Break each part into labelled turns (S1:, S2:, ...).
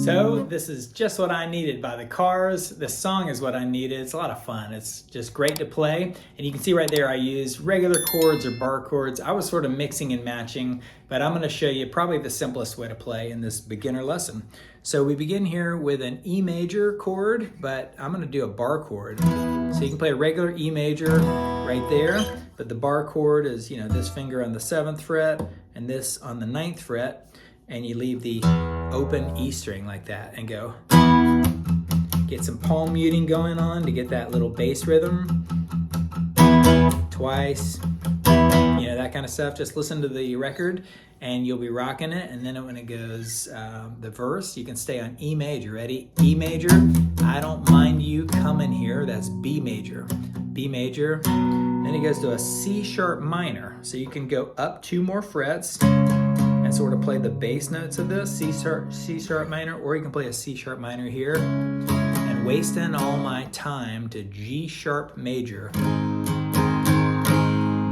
S1: So this is just what I needed by the Cars. This song is what I needed. It's a lot of fun. It's just great to play. And you can see right there I use regular chords or bar chords. I was sort of mixing and matching, but I'm going to show you probably the simplest way to play in this beginner lesson. So we begin here with an E major chord, but I'm going to do a bar chord. So you can play a regular E major right there, but the bar chord is, you know, this finger on the 7th fret and this on the 9th fret, and you leave the open E string like that and go. Get some palm muting going on to get that little bass rhythm. Twice, you know, that kind of stuff. Just listen to the record and you'll be rocking it. And then when it goes, the verse, you can stay on E major. Ready? E major, I don't mind you coming here. That's B major. B major. Then it goes to a C sharp minor. So you can go up 2 more frets and sort of play the bass notes of this, C sharp minor, or you can play a C sharp minor here, and wasting all my time to G sharp major.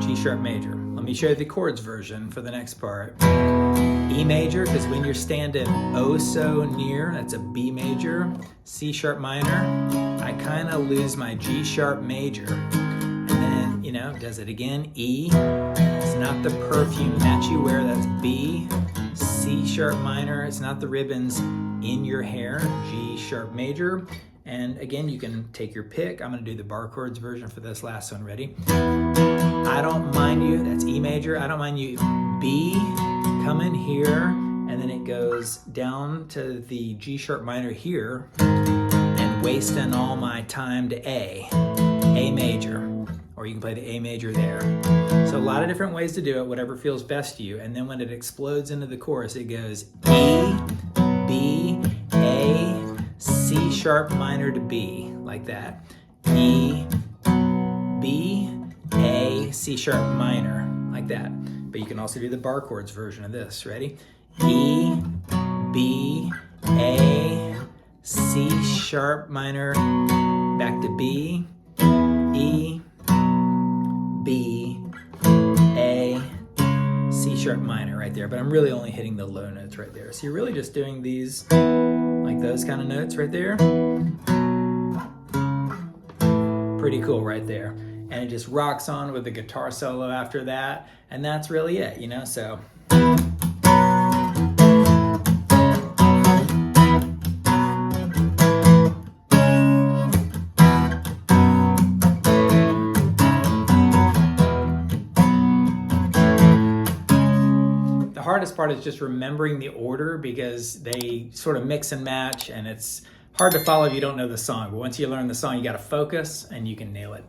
S1: G sharp major. Let me show you the chords version for the next part. E major, because when you're standing oh so near, that's a B major. C sharp minor, I kind of lose my G sharp major. And then, you know, does it again, E. It's not the perfume that you wear, that's B. C sharp minor, it's not the ribbons in your hair, G sharp major. And again, you can take your pick. I'm gonna do the bar chords version for this last one, ready? I don't mind you, that's E major. I don't mind you, B, come in here, and then it goes down to the G sharp minor here, and wasting all my time to A major. Or you can play the A major there. So a lot of different ways to do it, whatever feels best to you. And then when it explodes into the chorus, it goes E, B, A, C sharp minor to B, like that. E, B, A, C sharp minor, like that. But you can also do the bar chords version of this. Ready? E, B, A, C sharp minor, back to B, E, B, A, C sharp minor right there, but I'm really only hitting the low notes right there. So you're really just doing these, like those kind of notes right there. Pretty cool right there. And it just rocks on with the guitar solo after that. And that's really it, you know, so. The hardest part is just remembering the order because they sort of mix and match, and it's hard to follow if you don't know the song. But once you learn the song, you got to focus and you can nail it.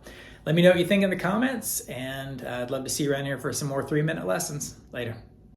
S1: Let me know what you think in the comments, and I'd love to see you around here for some more 3-minute lessons. Later.